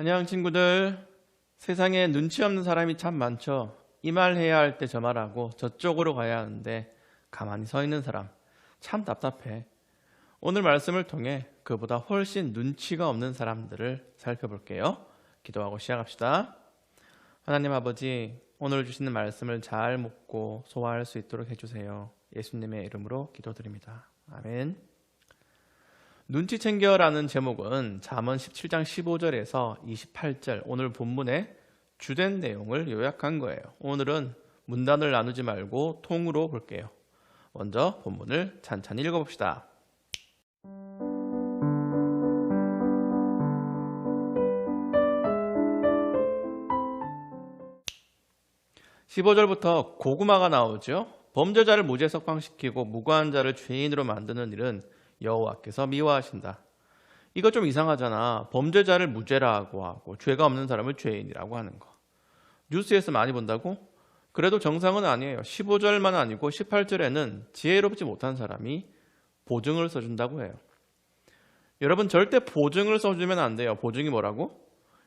안녕 친구들. 세상에 눈치 없는 사람이 참 많죠. 이 말 해야 할 때 저 말하고 저쪽으로 가야 하는데 가만히 서 있는 사람 참 답답해. 오늘 말씀을 통해 그보다 훨씬 눈치가 없는 사람들을 살펴볼게요. 기도하고 시작합시다. 하나님 아버지, 오늘 주시는 말씀을 잘 묵고 소화할 수 있도록 해주세요. 예수님의 이름으로 기도드립니다. 아멘. 눈치 챙겨라는 제목은 잠언 17장 15절에서 28절 오늘 본문의 주된 내용을 요약한 거예요. 오늘은 문단을 나누지 말고 통으로 볼게요. 먼저 본문을 찬찬히 읽어봅시다. 15절부터 고구마가 나오죠. 범죄자를 무죄 석방시키고 무고한 자를 죄인으로 만드는 일은 여호와께서 미워하신다. 이거 좀 이상하잖아. 범죄자를 무죄라고 하고 죄가 없는 사람을 죄인이라고 하는 거. 뉴스에서 많이 본다고? 그래도 정상은 아니에요. 15절만 아니고 18절에는 지혜롭지 못한 사람이 보증을 써준다고 해요. 여러분 절대 보증을 써주면 안 돼요. 보증이 뭐라고?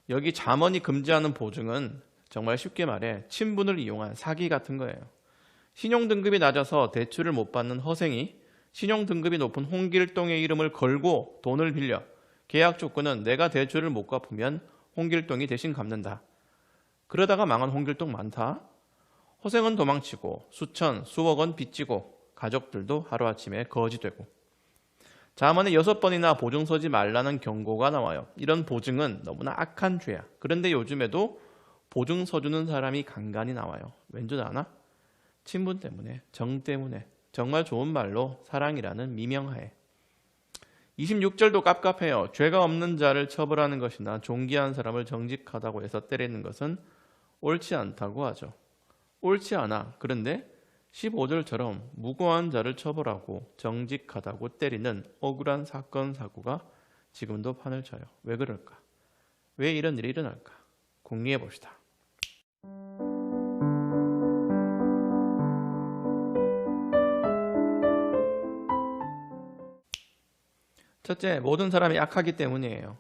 여기 잠언이 금지하는 보증은 정말 쉽게 말해 친분을 이용한 사기 같은 거예요. 신용등급이 낮아서 대출을 못 받는 허생이 신용등급이 높은 홍길동의 이름을 걸고 돈을 빌려 계약 조건은 내가 대출을 못 갚으면 홍길동이 대신 갚는다. 그러다가 망한 홍길동 많다. 허생은 도망치고 수천, 수억 원 빚지고 가족들도 하루아침에 거지 되고. 잠언에 6번이나 보증 서지 말라는 경고가 나와요. 이런 보증은 너무나 악한 죄야. 그런데 요즘에도 보증 서주는 사람이 간간히 나와요. 왠 줄 아나? 친분 때문에, 정 때문에. 정말 좋은 말로 사랑이라는 미명하에. 26절도 깝깝해요. 죄가 없는 자를 처벌하는 것이나 존귀한 사람을 정직하다고 해서 때리는 것은 옳지 않다고 하죠. 옳지 않아. 그런데 15절처럼 무고한 자를 처벌하고 정직하다고 때리는 억울한 사건 사고가 지금도 판을 쳐요. 왜 그럴까? 왜 이런 일이 일어날까? 궁리해 봅시다. 첫째, 모든 사람이 악하기 때문이에요.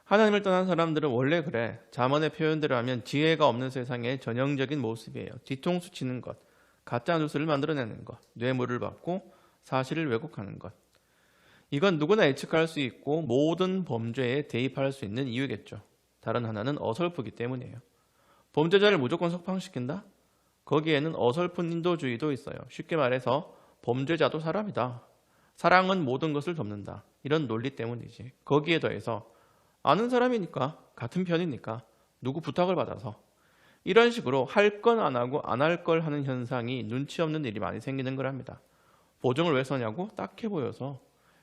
하나님을 떠난 사람들은 원래 그래. 잠언의 표현대로 하면 지혜가 없는 세상의 전형적인 모습이에요. 뒤통수 치는 것, 가짜 뉴스를 만들어내는 것, 뇌물을 받고 사실을 왜곡하는 것. 이건 누구나 예측할 수 있고 모든 범죄에 대입할 수 있는 이유겠죠. 다른 하나는 어설프기 때문이에요. 범죄자를 무조건 석방시킨다? 거기에는 어설픈 인도주의도 있어요. 쉽게 말해서 범죄자도 사람이다. 사랑은 모든 것을 덮는다. 이런 논리 때문이지. 거기에 더해서 아는 사람이니까, 같은 편이니까, 누구 부탁을 받아서 이런 식으로 할 건 안 하고 안 할 걸 하는 현상이 눈치 없는 일이 많이 생기는 거랍니다. 보증을 왜 서냐고? 딱해 보여서.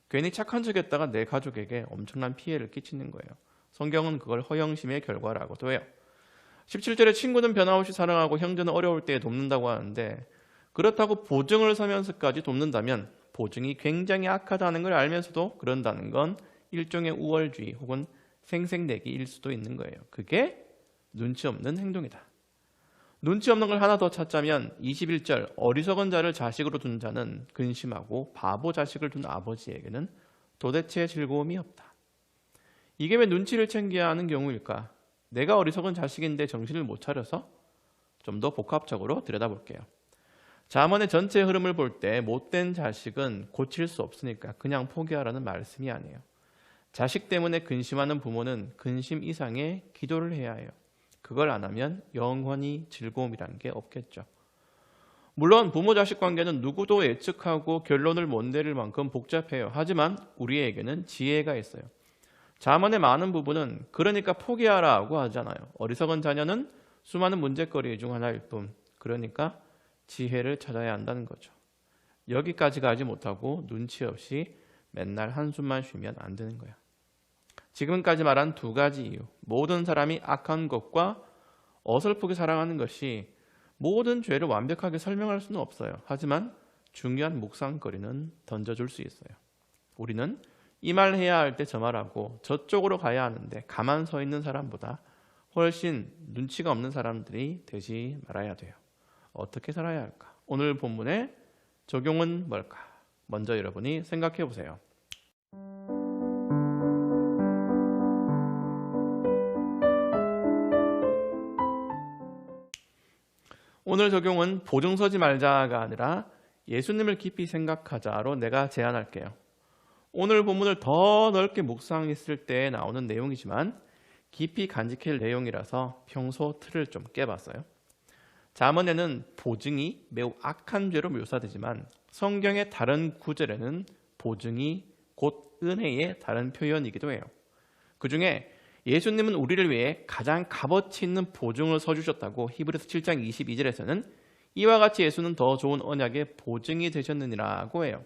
괜히 착한 척했다가 내 가족에게 엄청난 피해를 끼치는 거예요. 성경은 그걸 허영심의 결과라고도 해요. 17절에 친구는 변함없이 사랑하고 형제는 어려울 때에 돕는다고 하는데, 그렇다고 보증을 서면서까지 돕는다면 보증이 굉장히 악하다는 걸 알면서도 그런다는 건 일종의 우월주의 혹은 생색내기일 수도 있는 거예요. 그게 눈치 없는 행동이다. 눈치 없는 걸 하나 더 찾자면 21절 어리석은 자를 자식으로 둔 자는 근심하고 바보 자식을 둔 아버지에게는 도대체 즐거움이 없다. 이게 왜 눈치를 챙겨야 하는 경우일까? 내가 어리석은 자식인데 정신을 못 차려서? 좀 더 복합적으로 들여다볼게요. 잠언의 전체 흐름을 볼 때 못된 자식은 고칠 수 없으니까 그냥 포기하라는 말씀이 아니에요. 자식 때문에 근심하는 부모는 근심 이상의 기도를 해야 해요. 그걸 안 하면 영원히 즐거움이라는 게 없겠죠. 물론 부모 자식 관계는 누구도 예측하고 결론을 못 내릴 만큼 복잡해요. 하지만 우리에게는 지혜가 있어요. 잠언의 많은 부분은 그러니까 포기하라고 하잖아요. 어리석은 자녀는 수많은 문제거리 중 하나일 뿐. 그러니까 지혜를 찾아야 한다는 거죠. 여기까지 가지 못하고 눈치 없이 맨날 한숨만 쉬면 안 되는 거야. 지금까지 말한 두 가지 이유, 모든 사람이 악한 것과 어설프게 사랑하는 것이 모든 죄를 완벽하게 설명할 수는 없어요. 하지만 중요한 묵상거리는 던져줄 수 있어요. 우리는 이 말 해야 할 때 저 말하고 저쪽으로 가야 하는데 가만 서 있는 사람보다 훨씬 눈치가 없는 사람들이 되지 말아야 돼요. 어떻게 살아야 할까? 오늘 본문의 적용은 뭘까? 먼저 여러분이 생각해 보세요. 오늘 적용은 보증 서지 말자가 아니라 예수님을 깊이 생각하자로 내가 제안할게요. 오늘 본문을 더 넓게 묵상했을 때 나오는 내용이지만 깊이 간직할 내용이라서 평소 틀을 좀 깨봤어요. 잠언에는 보증이 매우 악한 죄로 묘사되지만 성경의 다른 구절에는 보증이 곧 은혜의 다른 표현이기도 해요. 그 중에 예수님은 우리를 위해 가장 값어치 있는 보증을 서주셨다고 히브리서 7장 22절에서는 이와 같이 예수는 더 좋은 언약의 보증이 되셨느니라고 해요.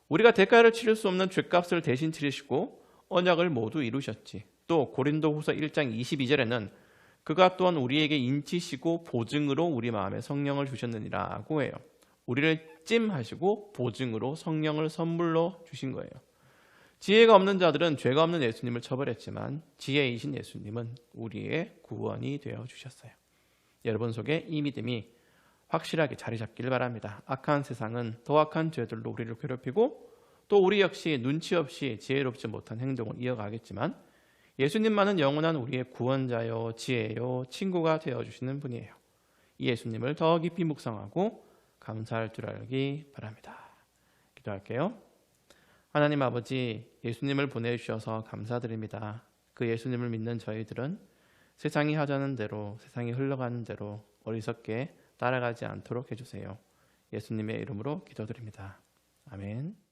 우리가 대가를 치를 수 없는 죄값을 대신 치르시고 언약을 모두 이루셨지. 또 고린도후서 1장 22절에는 그가 또한 우리에게 인치시고 보증으로 우리 마음에 성령을 주셨느니라고 해요. 우리를 찜하시고 보증으로 성령을 선물로 주신 거예요. 지혜가 없는 자들은 죄가 없는 예수님을 처벌했지만 지혜이신 예수님은 우리의 구원이 되어 주셨어요. 여러분 속에 이 믿음이 확실하게 자리 잡기를 바랍니다. 악한 세상은 더 악한 죄들로 우리를 괴롭히고 또 우리 역시 눈치 없이 지혜롭지 못한 행동을 이어가겠지만 예수님만은 영원한 우리의 구원자요 지혜요 친구가 되어주시는 분이에요. 이 예수님을 더 깊이 묵상하고 감사할 줄 알기 바랍니다. 기도할게요. 하나님 아버지, 예수님을 보내주셔서 감사드립니다. 그 예수님을 믿는 저희들은 세상이 하자는 대로, 세상이 흘러가는 대로 어리석게 따라가지 않도록 해주세요. 예수님의 이름으로 기도드립니다. 아멘.